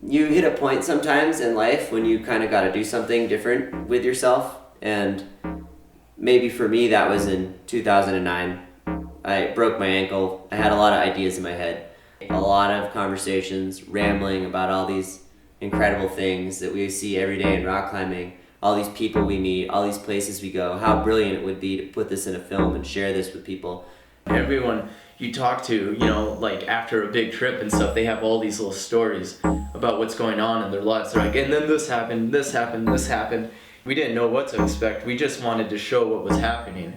You hit a point sometimes in life when you kind of got to do something different with yourself, and maybe for me that was in 2009. I broke my ankle. I had a lot of ideas in my head, a lot of conversations, rambling about all these incredible things that we see every day in rock climbing, all these people we meet, all these places we go, how brilliant it would be to put this in a film and share this with people. Everyone you talk to, like after a big trip and stuff, they have all these little stories about what's going on in their lives. They're like, and then this happened, this happened, this happened. We didn't know what to expect. We just wanted to show what was happening.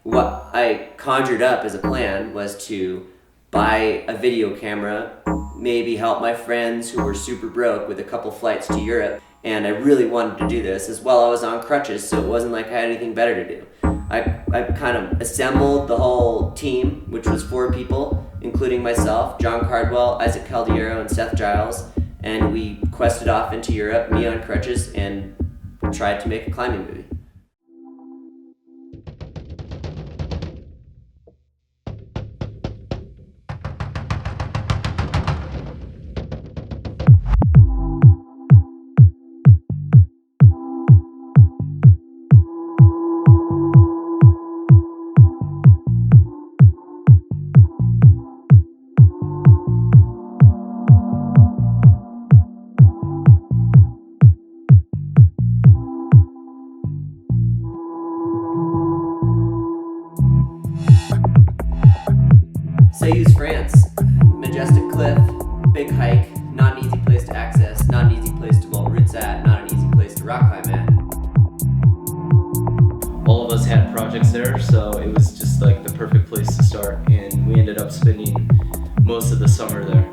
What I conjured up as a plan was to buy a video camera, maybe help my friends who were super broke with a couple flights to Europe, and I really wanted to do this as well. I was on crutches, so it wasn't like I had anything better to do. I kind of assembled the whole team, which was 4 people, including myself, John Cardwell, Isaac Caldiero, and Seth Giles, and we quested off into Europe, me on crutches, and tried to make a climbing movie. Sayus, France. Majestic cliff, big hike, not an easy place to access, not an easy place to vault routes at, not an easy place to rock climb at. All of us had projects there, so it was just like the perfect place to start, and we ended up spending most of the summer there.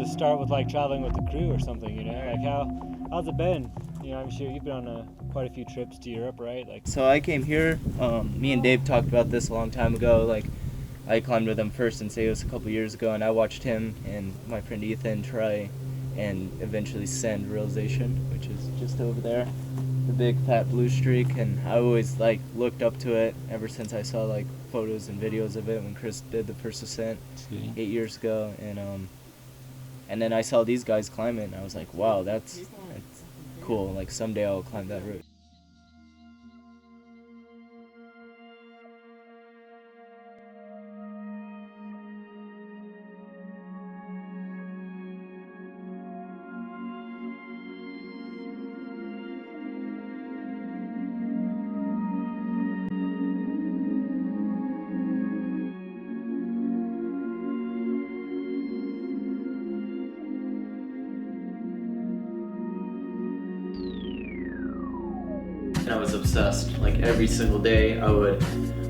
Start with like traveling with the crew or something, like how's it been? I'm sure you've been on quite a few trips to Europe, right? So I came here, me and Dave talked about this a long time ago. I climbed with him first in Sayos a couple years ago, and I watched him and my friend Ethan try and eventually send Realization, which is just over there, the big fat blue streak, and I always looked up to it ever since I saw photos and videos of it when Chris did the first ascent 8 years ago, and then I saw these guys climb it, and I was like, wow, that's cool. Someday I'll climb that route. And I was obsessed. Every single day I would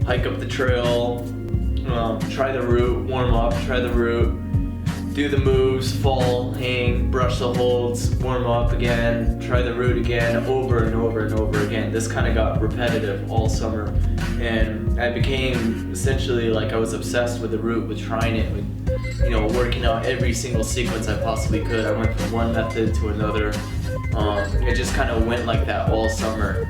hike up the trail, try the route, warm up, try the route, do the moves, fall, hang, brush the holds, warm up again, try the route again, over and over and over again. This kind of got repetitive all summer, and I became essentially I was obsessed with the route, with trying it, with working out every single sequence I possibly could. I went from one method to another. It just kind of went like that all summer.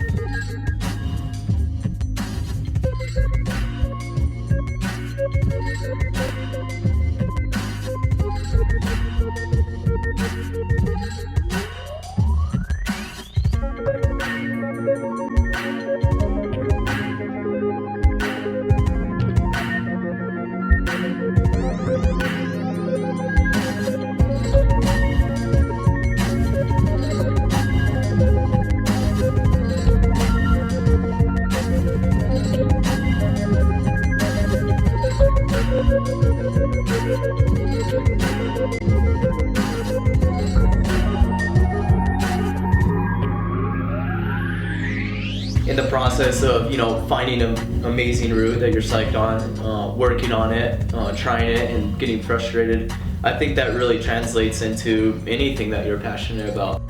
In the process of, finding an amazing route that you're psyched on, working on it, trying it and getting frustrated, I think that really translates into anything that you're passionate about.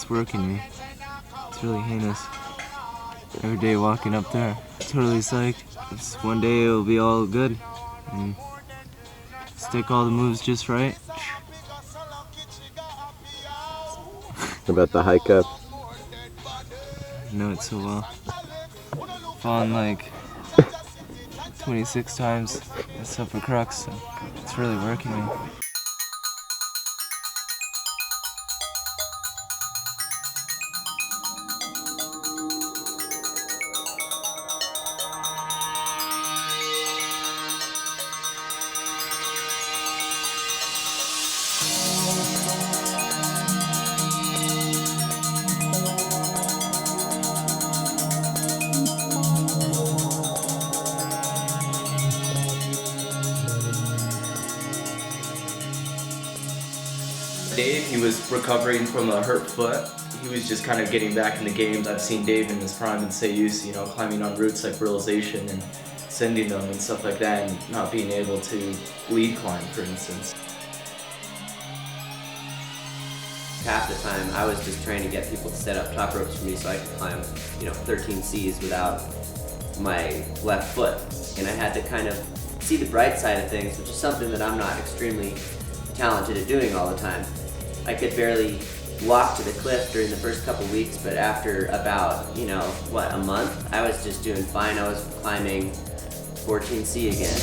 it's working me. It's really heinous. Every day walking up there, totally psyched. Just one day it'll be all good. And stick all the moves just right. About the hike up. I know it so well. Fallen like 26 times this upper crux, so it's really working me. Dave, he was recovering from a hurt foot. He was just kind of getting back in the games. I've seen Dave in his prime in Sayus, you know, climbing on routes like Realization and sending them and stuff like that, and not being able to lead climb, for instance. Half the time, I was just trying to get people to set up top ropes for me so I could climb, 13 Cs without my left foot. And I had to kind of see the bright side of things, which is something that I'm not extremely talented at doing all the time. I could barely walk to the cliff during the first couple weeks, but after about, a month, I was just doing fine. I was climbing 14C again.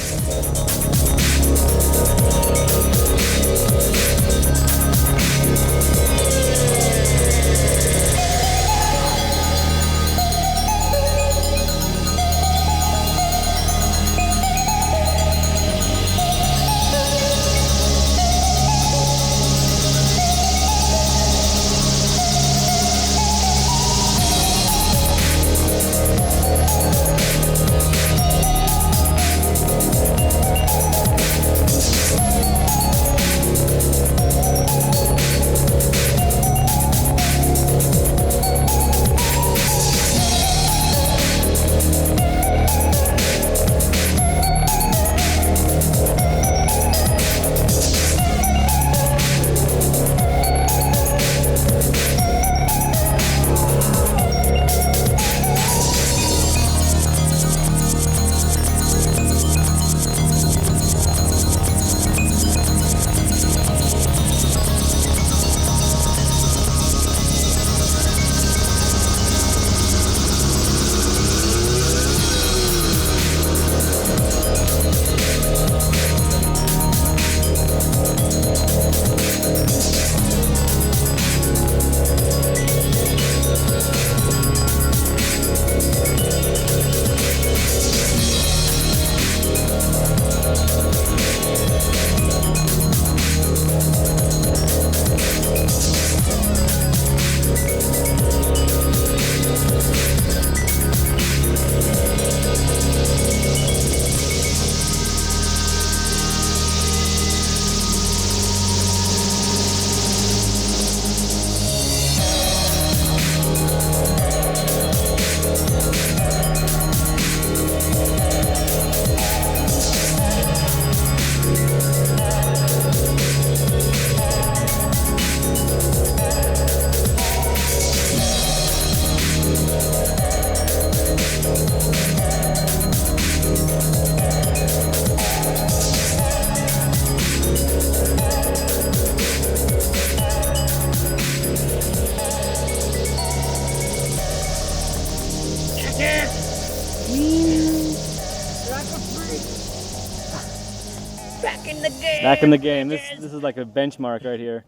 Back in the game. This is like a benchmark right here.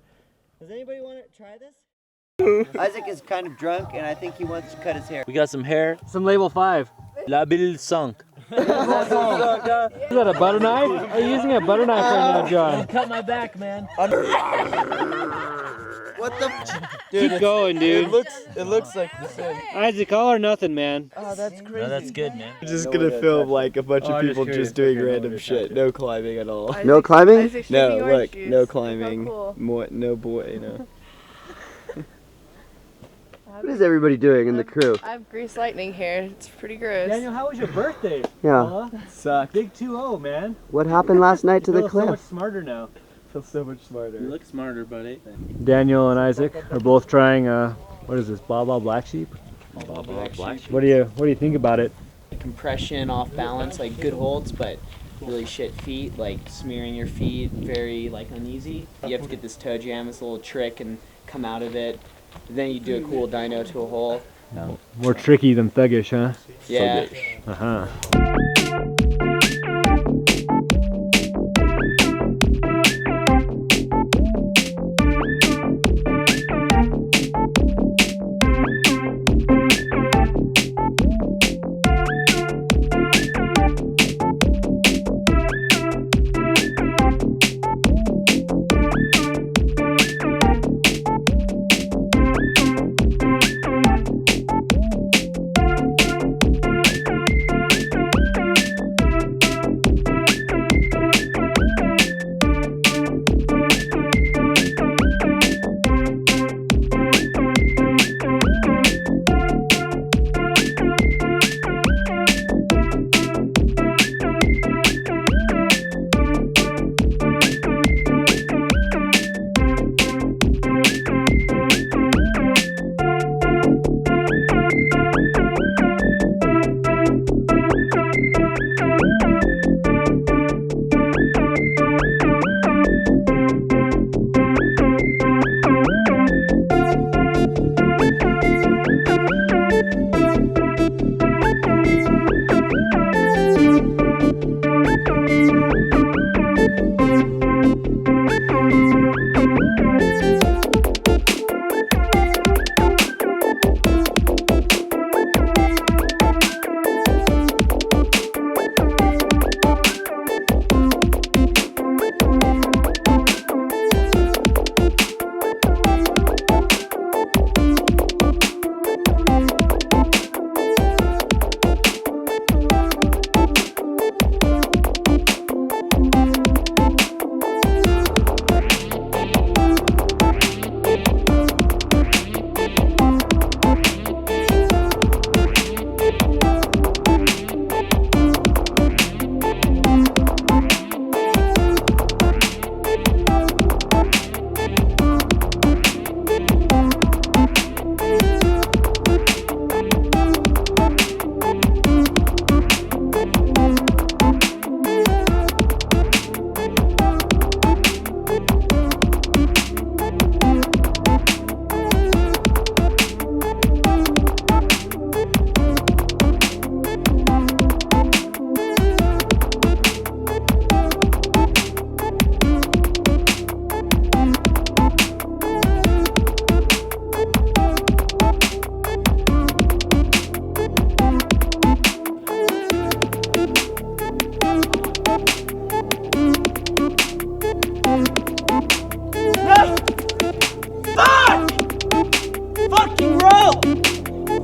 Does anybody want to try this? Isaac is kind of drunk, and I think he wants to cut his hair. We got some hair. Some label 5. La Bille Sunk. Is that a butter knife? Are you using a butter knife right now, John? Cut my back, man. What the? Dude, keep going, dude. It looks like the same. Isaac, all or nothing, man. Oh, that's crazy. No, that's good, man. I'm just gonna film like a bunch of people just doing random shit. No climbing at all. Isaac, No climbing? Isaac's No, shaking orange look, juice. no Look how climbing. cool. No boy, What is everybody doing in the crew? I have grease lightning hair. It's pretty gross. Daniel, how was your birthday? Yeah. Sucked. Big 2-0, man. What happened last night to the Feel so much cliff? smarter now. Feel so much smarter. You look smarter, buddy. Daniel and Isaac are both trying What is this? Blah blah black sheep? Black sheep. What do you think about it? Compression, off balance, like good holds, but really shit feet, like smearing your feet, very like uneasy. You have to get this toe jam, this little trick, and come out of it. Then you do a cool dyno to a hole. No. More tricky than thuggish, huh? Yeah. Uh-huh.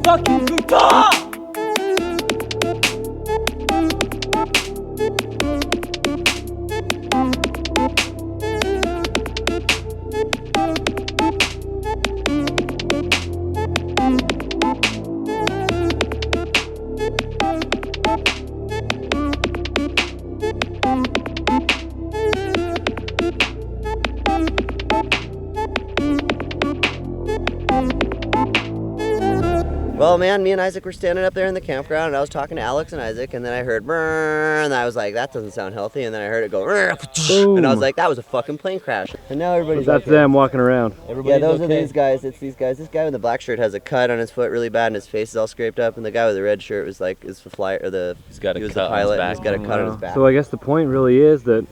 fucking guitar! Well, man, me and Isaac were standing up there in the campground, and I was talking to Alex and Isaac, and then I heard brrr, and I was like, that doesn't sound healthy, and then I heard it go brrr, and I was like, that was a fucking plane crash. And now everybody's That's okay. them walking around. Yeah, those are these guys. It's these guys. This guy with the black shirt has a cut on his foot really bad, and his face is all scraped up. And the guy with the red shirt was like, is the flyer or the He's got a he was cut the pilot. on his And back. he's got a cut on his back. So I guess the point really is that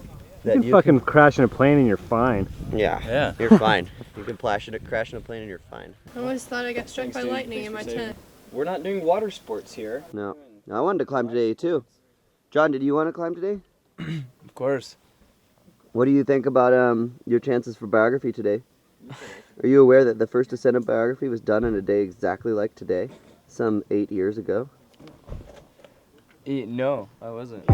you can you fucking crash in a plane and you're fine. Yeah. You're fine. You can crash in a plane and you're fine. I always thought I got struck by lightning in my tent. We're not doing water sports here. No, I wanted to climb today too. John, did you want to climb today? Of course. What do you think about your chances for biography today? Are you aware that the first descendant biography was done on a day exactly like today, some 8 years ago? No, I wasn't.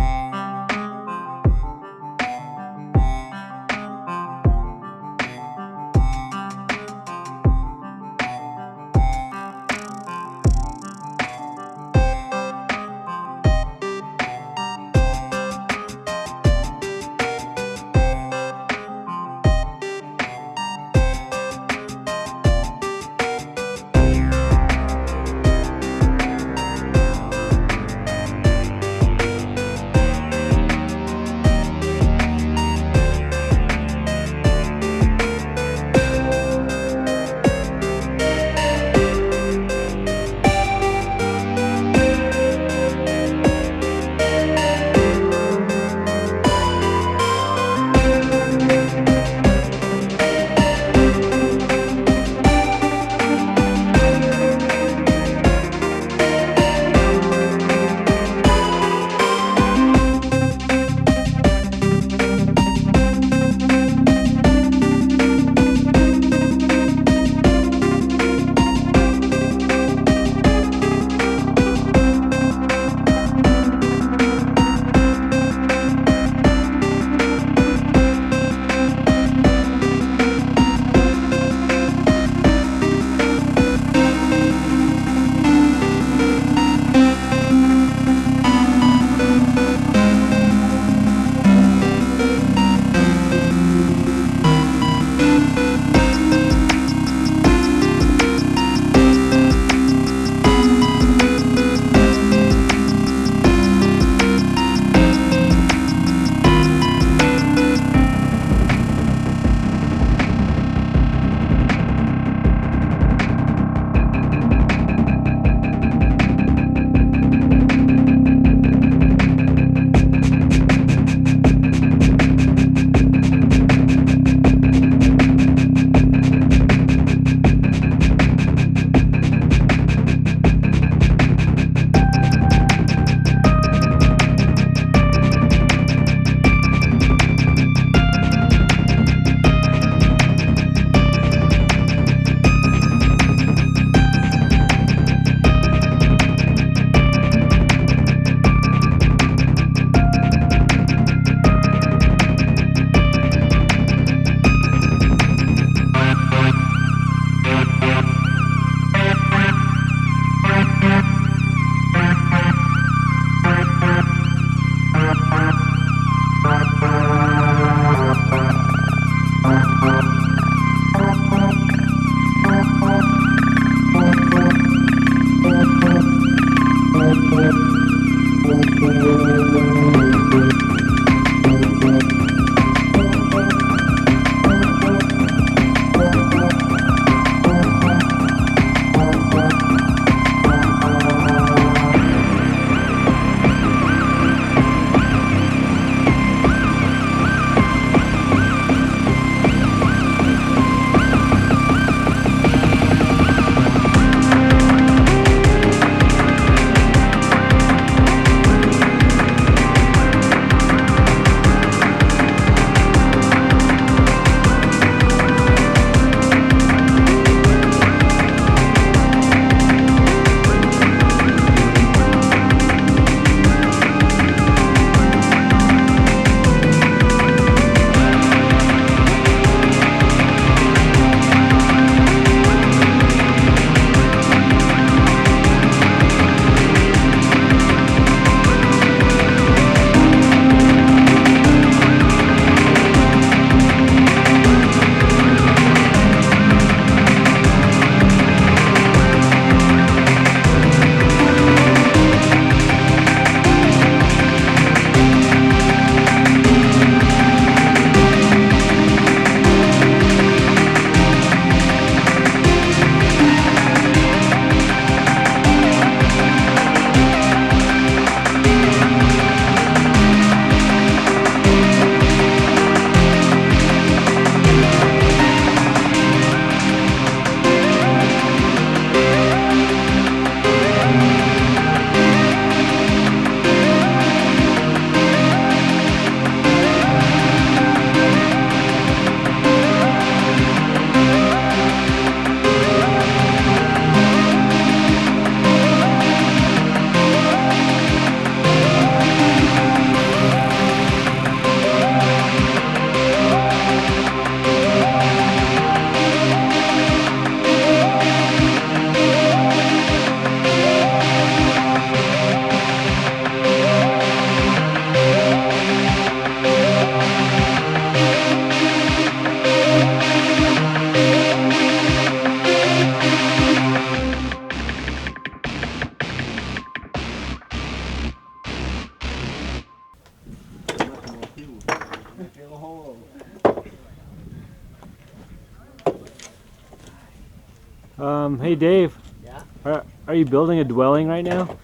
Hey Dave. Yeah? Are you building a dwelling right now?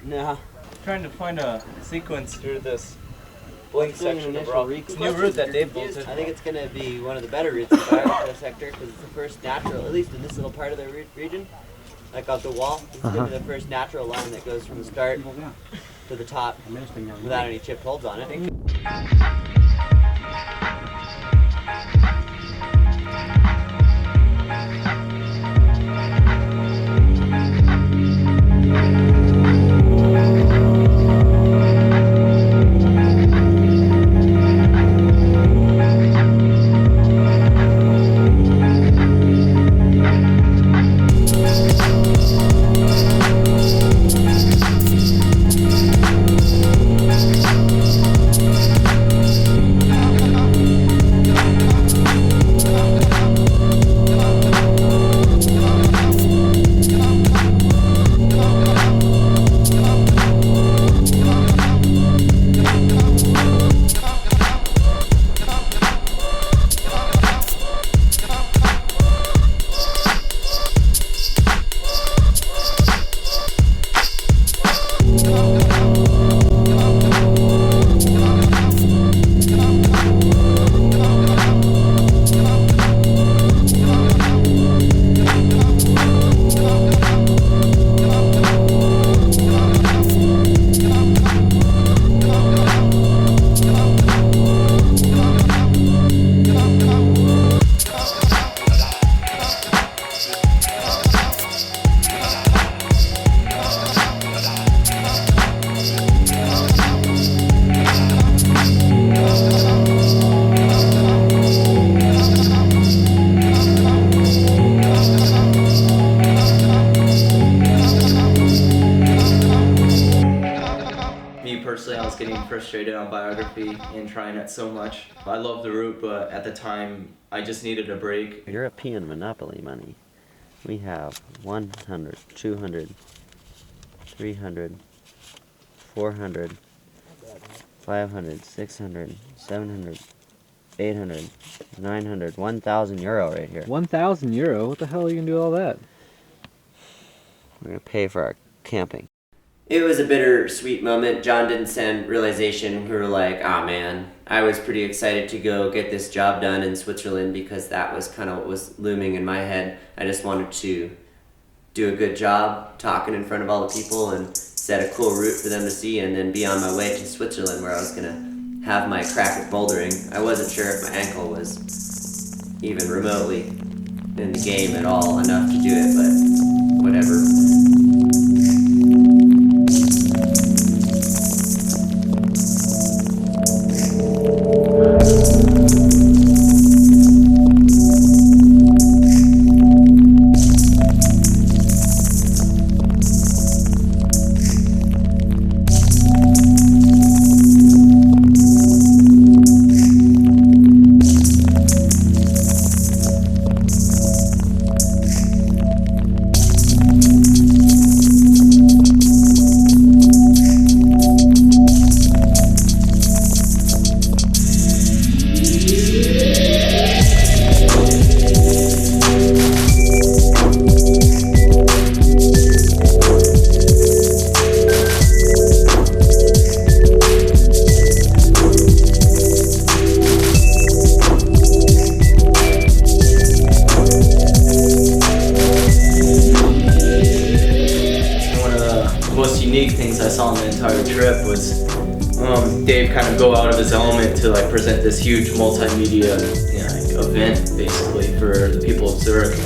No. Trying to find a sequence through this blink Doing an section of initial rock. recon. New route that Dave bolted. I think it's going to be one of the better routes in the Biography sector because it's the first natural, at least in this little part of the region, like off the wall. It's going to be the first natural line that goes from the start to the top without any chipped holes on it. Personally, I was getting frustrated on Biography and trying it so much. I love the route, but at the time, I just needed a break. European monopoly money. We have 100, 200, 300, 400, 500, 600, 700, 800, 900, 1,000 euro right here. 1,000 euro? What the hell are you gonna do with all that? We're gonna pay for our camping. It was a bittersweet moment. John didn't send realization. We were like, ah, man. I was pretty excited to go get this job done in Switzerland because that was kind of what was looming in my head. I just wanted to do a good job talking in front of all the people and set a cool route for them to see, and then be on my way to Switzerland where I was gonna have my crack at bouldering. I wasn't sure if my ankle was even remotely in the game at all enough to do it, but whatever. Dave kind of go out of his element to like present this huge multimedia event basically for the people of Zurich.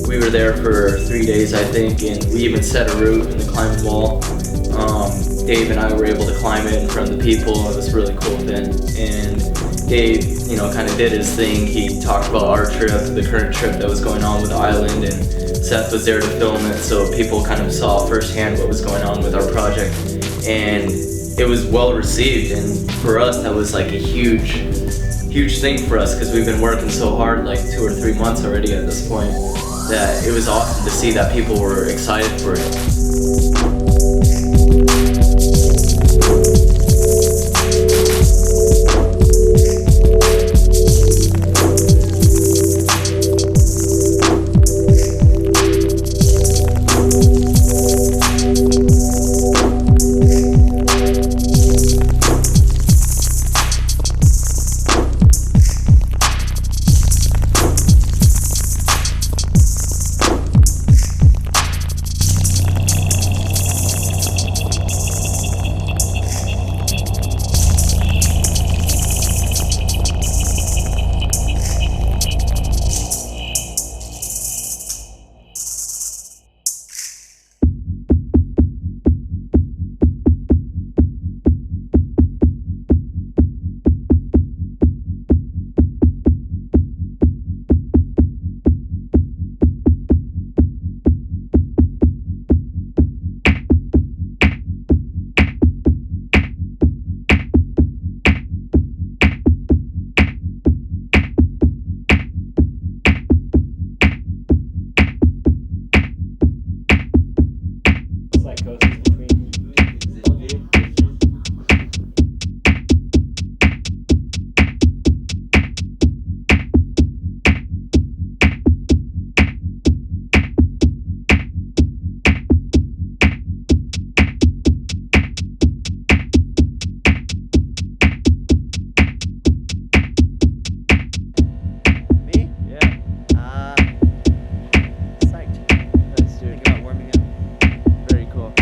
We were there for 3 days, I think, and we even set a route in the climbing wall. Dave and I were able to climb it in front of the people. It was a really cool event, and Dave, kind of did his thing. He talked about our trip, the current trip that was going on with the island, and Seth was there to film it, so people kind of saw firsthand what was going on with our project, and it was well received. And for us, that was like a huge thing for us, because we've been working so hard, like 2 or 3 months already at this point, that it was awesome to see that people were excited for it. Very cool.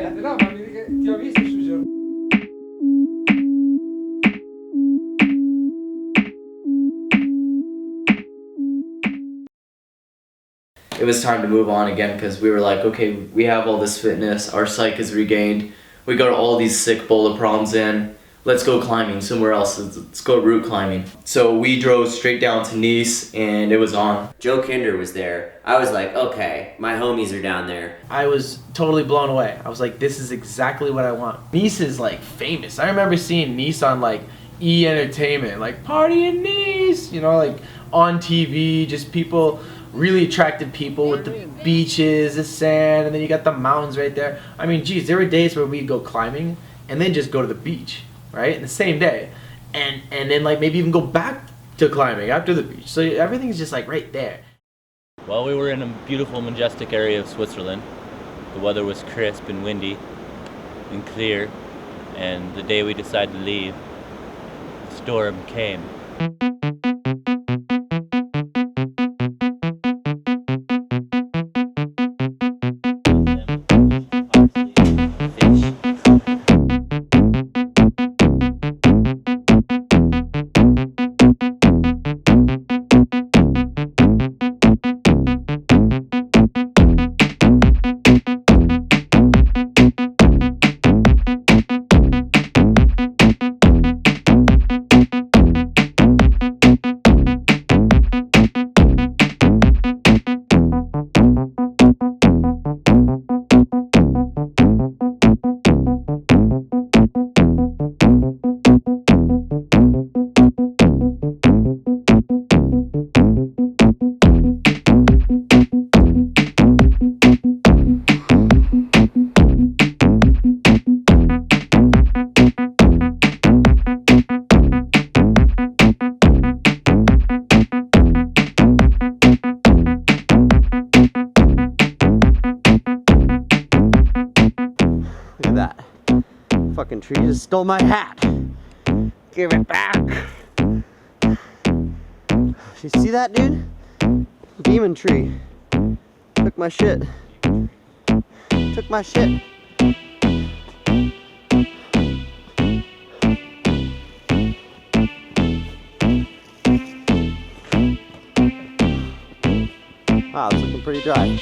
niente, no, ma ti ho visto sui giornali. It was time to move on again because we were like, okay, we have all this fitness, our psyche is regained, we got all these sick boulder problems in, let's go climbing somewhere else, let's go route climbing. So we drove straight down to Nice and it was on. Joe Kinder was there. I was like, okay, my homies are down there. I was totally blown away. I was like, this is exactly what I want. Nice is like famous. I remember seeing Nice on like E! Entertainment, like party in Nice, you know, like on TV, just people, really attractive people with the beaches, the sand, and then you got the mountains right there. I mean, geez, there were days where we'd go climbing and then just go to the beach, right? The same day. And then like maybe even go back to climbing after the beach. So everything's just like right there. Well, we were in a beautiful, majestic area of Switzerland. The weather was crisp and windy and clear. And the day we decided to leave, the storm came. That fucking tree just stole my hat. Give it back. You see that, dude? Demon tree. Took my shit. Took my shit. Wow, it's looking pretty dry.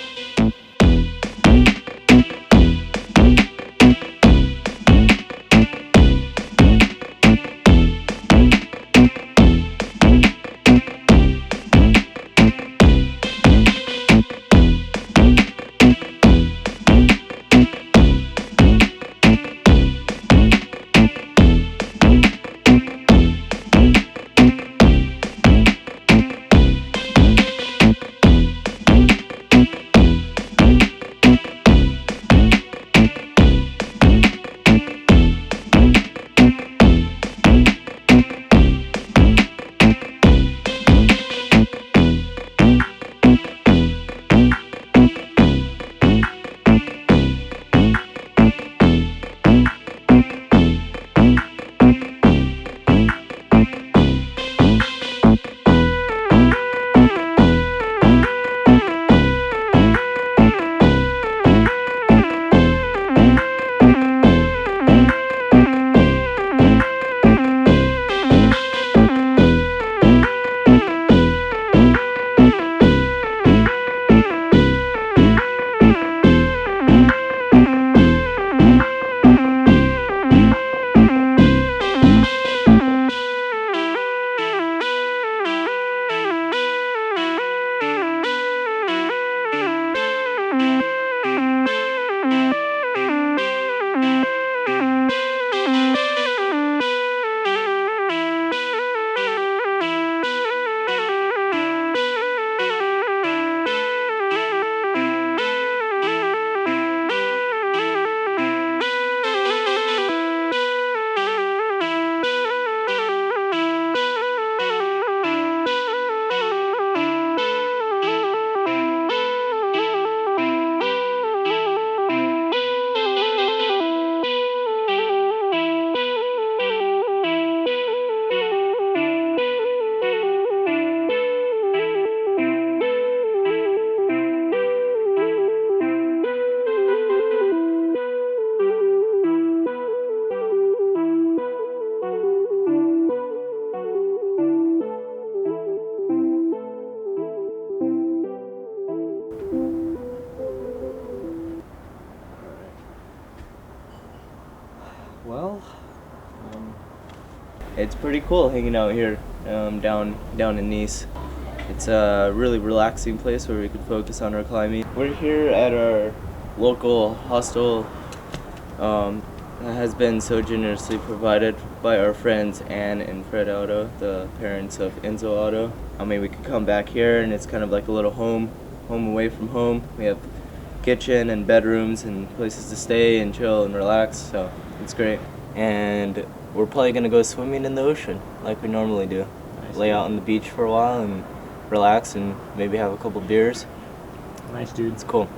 It's pretty cool hanging out here down in Nice. It's a really relaxing place where we can focus on our climbing. We're here at our local hostel that has been so generously provided by our friends Anne and Fred Otto, the parents of Enzo Otto. I mean, we could come back here and it's kind of like a little home away from home. We have kitchen and bedrooms and places to stay and chill and relax, so it's great. And we're probably gonna go swimming in the ocean like we normally do. Lay out on the beach for a while and relax and maybe have a couple beers. Nice, dude. It's cool.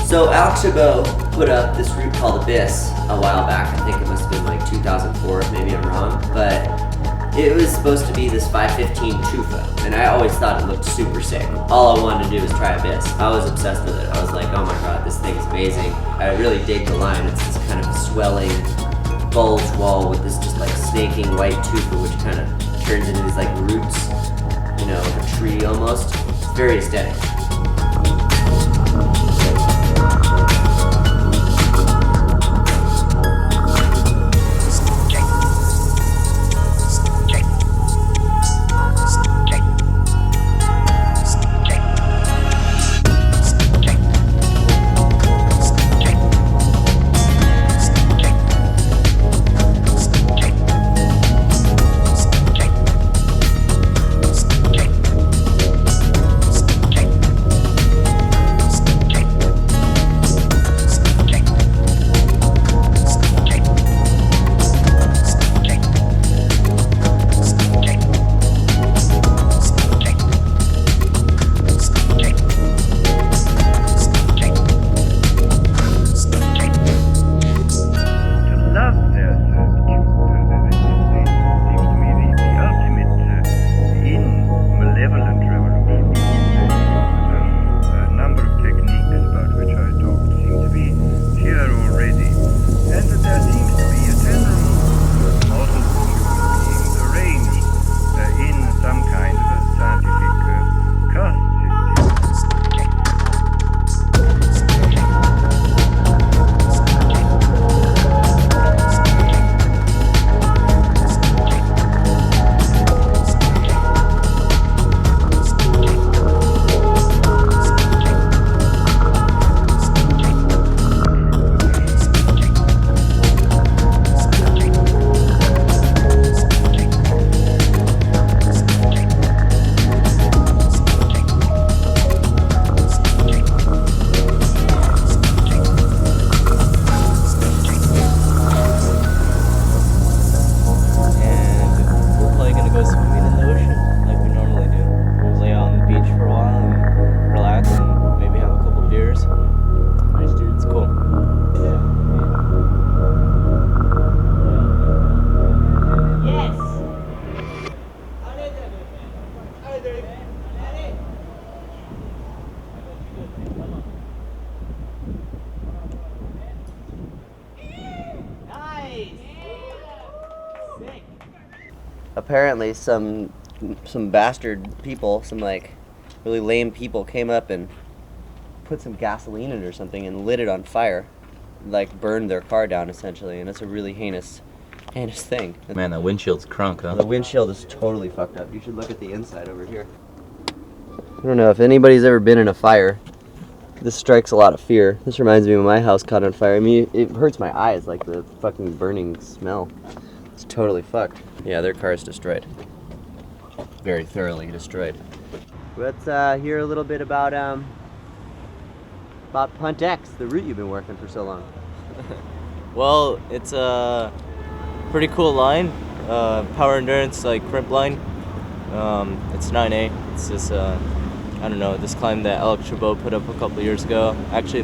So Alex Chabot put up this route called Abyss a while back. I think it must have been like 2004, maybe I'm wrong. But it was supposed to be this 515 Chufa, and I always thought it looked super sick. All I wanted to do was try Abyss. I was obsessed with it. I was like, oh my god, this thing's amazing. I really dig the line. It's this kind of swelling bulge wall with this just like snaking white tufa, which kind of turns into these like roots, you know, of a tree almost. It's very aesthetic. Apparently some bastard people, some like really lame people came up and put some gasoline in it or something and lit it on fire, like burned their car down essentially, and it's a really heinous thing. Man, that windshield's crunk, huh? The windshield is totally fucked up. You should look at the inside over here. don't know if anybody's ever been in a fire. This strikes a lot of fear. This reminds me when my house caught on fire. I mean, it hurts my eyes, like the fucking burning smell. It's totally fucked. Yeah, their car's destroyed. Very thoroughly destroyed. Let's hear a little bit about Punt X, the route you've been working for so long. Well, it's a pretty cool line, power endurance like crimp line. It's 9A. It's this I don't know, this climb that Alex Chabot put up a couple years ago. Actually,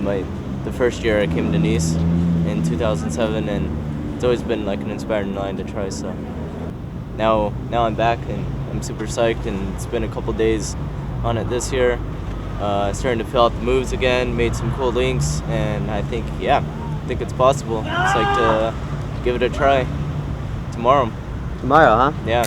the first year I came to Nice in 2007, and it's always been like an inspiring line to try. So now I'm back and I'm super psyched, and it's been a couple days on it this year. Starting to fill out the moves again, made some cool links, and I think it's possible. It's like to give it a try tomorrow. Tomorrow, huh? Yeah.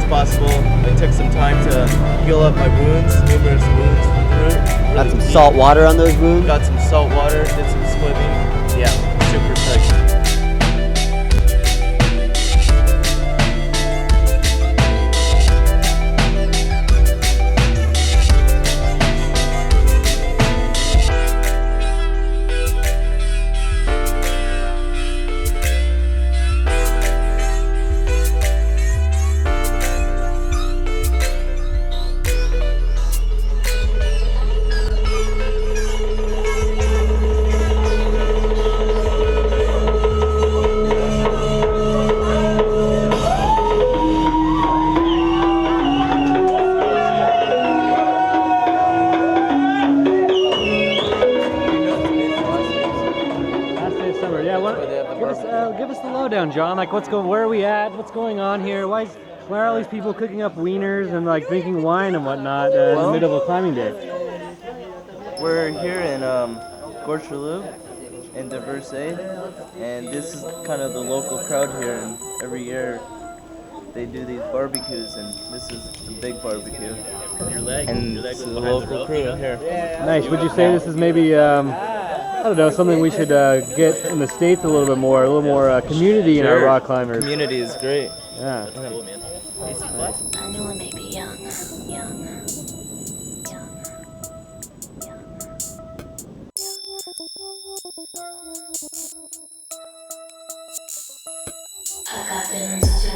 Possible. I took some time to heal up my wounds, numerous wounds from the route. Got some salt water on those wounds? Got some salt water, did some swimming. Yeah, super psyched. Give us the lowdown, John. Like, where are we at? What's going on here? Why are all these people cooking up wieners and like drinking wine and whatnot in the middle of a climbing day? We're here in Gorge-sur-Loup in de Versailles, and this is kind of the local crowd here. And every year they do these barbecues, and this is the big barbecue. And this is the local crew here. Nice. Would you say this is maybe I don't know, something we should get in the States a little more community in our rock climbers? Community is great. Yeah. Cool, man. Nice. I know I may be young. I got feelings too.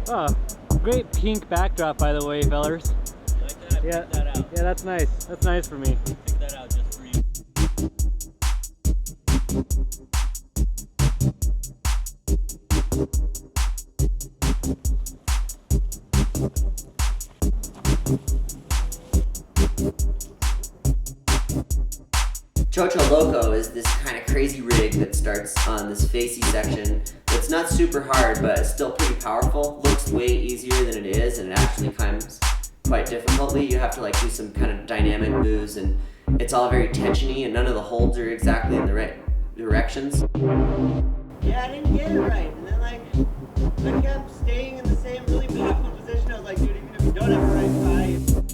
Oh, great pink backdrop, by the way, fellers. Like that? Yeah, Pick that out. yeah, that's nice. That's nice for me. Pick that out just for you. Chocho Loco is this kind of crazy rig that starts on this facey section that's not super hard, but it's still pretty powerful. Looks way easier than it is, and it actually climbs quite difficultly. You have to like do some kind of dynamic moves, and it's all very tensiony, and none of the holds are exactly in the right directions. Yeah, I didn't get it right, and then like I kept staying in the same really baffled position. I was like, dude, even if you don't have a right five.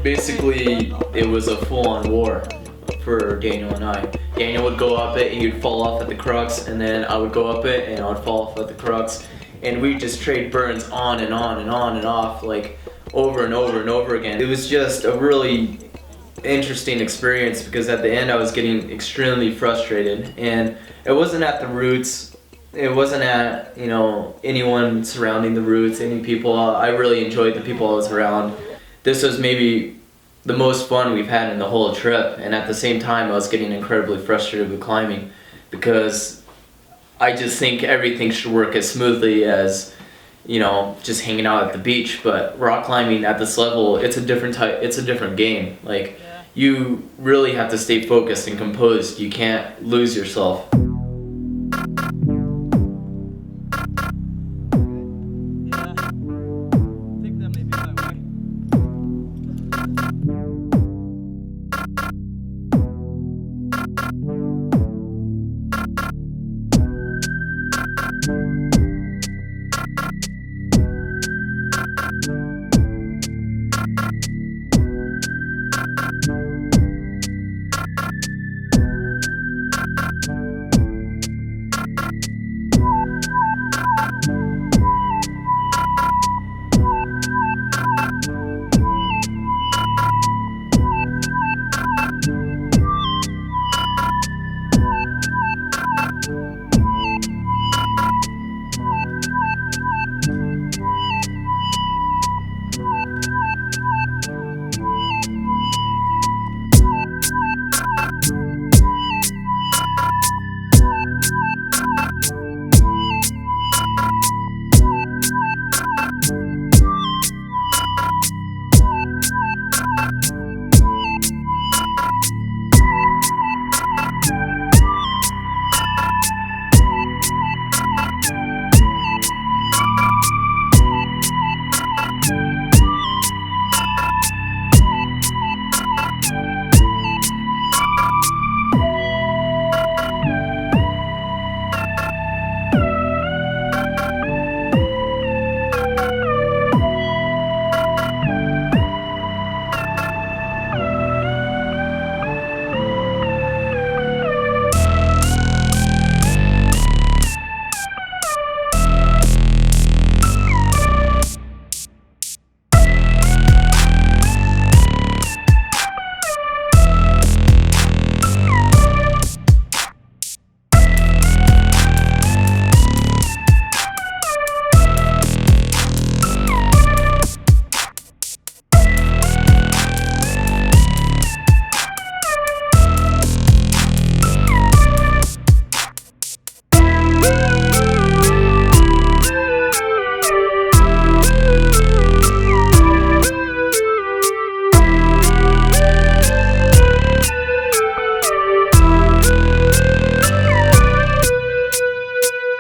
basically it was a full-on war for Daniel and I. Daniel would go up it, he would fall off at the crux, and then I would go up it and I would fall off at the crux, and we'd just trade burns on and on and on and off, like over and over and over again. It was just a really interesting experience because at the end I was getting extremely frustrated, and it wasn't at the roots, it wasn't at, you know, anyone surrounding the roots, any people. I really enjoyed the people I was around. This was maybe the most fun we've had in the whole trip, and at the same time I was getting incredibly frustrated with climbing because I just think everything should work as smoothly as, you know, just hanging out at the beach. But rock climbing at this level, it's a different type, it's a different game. Like, you really have to stay focused and composed. You can't lose yourself.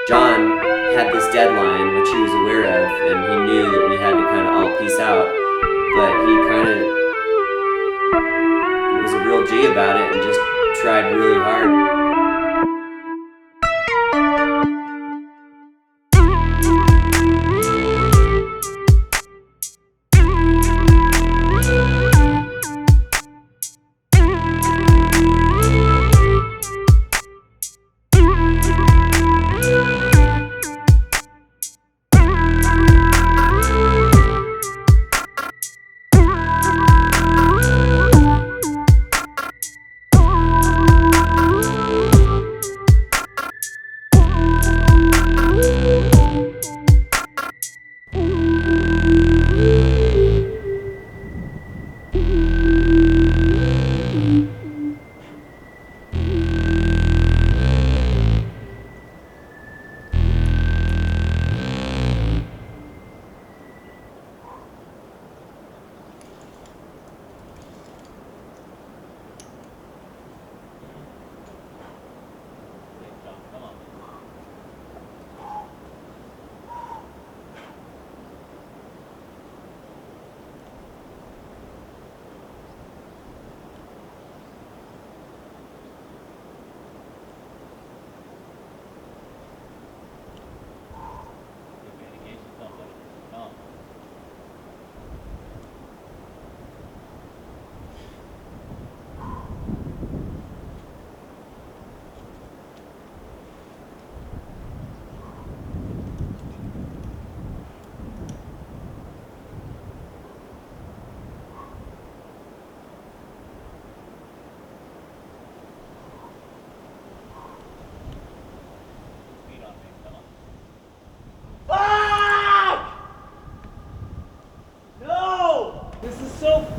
John had this deadline, which he was aware of, and he knew that we had to kind of all peace out, but he kind of was a real G about it and just tried really hard.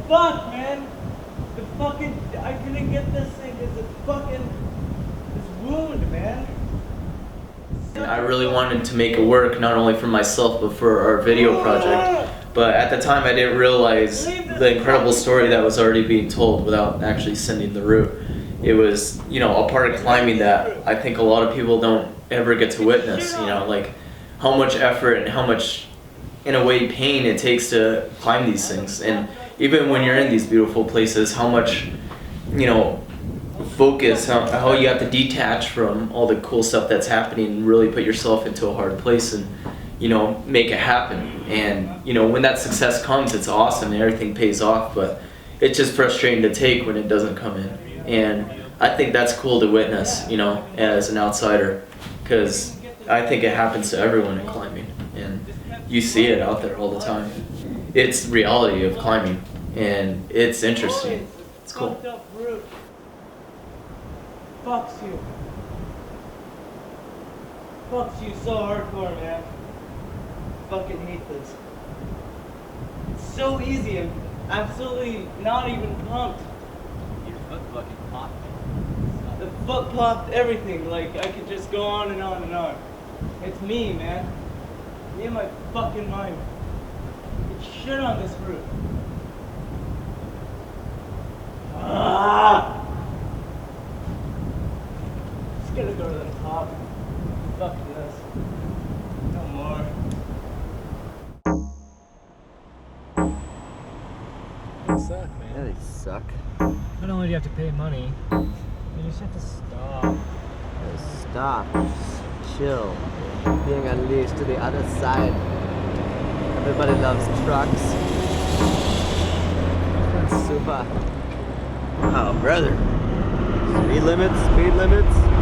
fuck, man? I couldn't get this thing because this wound, man. I really wanted to make it work, not only for myself, but for our video project. But at the time, I didn't realize the incredible story that was already being told without actually sending the route. It was, a part of climbing that I think a lot of people don't ever get to witness, like how much effort and how much, in a way, pain it takes to climb these things. And even when you're in these beautiful places, how much, focus, how you have to detach from all the cool stuff that's happening and really put yourself into a hard place and, make it happen. And, when that success comes, it's awesome and everything pays off, but it's just frustrating to take when it doesn't come in. And I think that's cool to witness, as an outsider, because I think it happens to everyone in climbing, and you see it out there all the time. It's reality of climbing, and it's interesting. It's cool. Fucks you. Fucks you so hardcore, man. Fucking hate this. It's so easy and absolutely not even pumped. Your foot fucking popped. The foot popped, everything. Like, I could just go on and on and on. It's me, man. Me and my fucking mind. It's shit on this route. Ah! Just gotta go to the top. Fuck this. No more. They suck, man. Yeah, they suck. Not only do you have to pay money, you just have to stop. Stop. Just chill. Being unleashed to the other side. Everybody loves trucks. Super. Oh, brother. Speed limits, speed limits.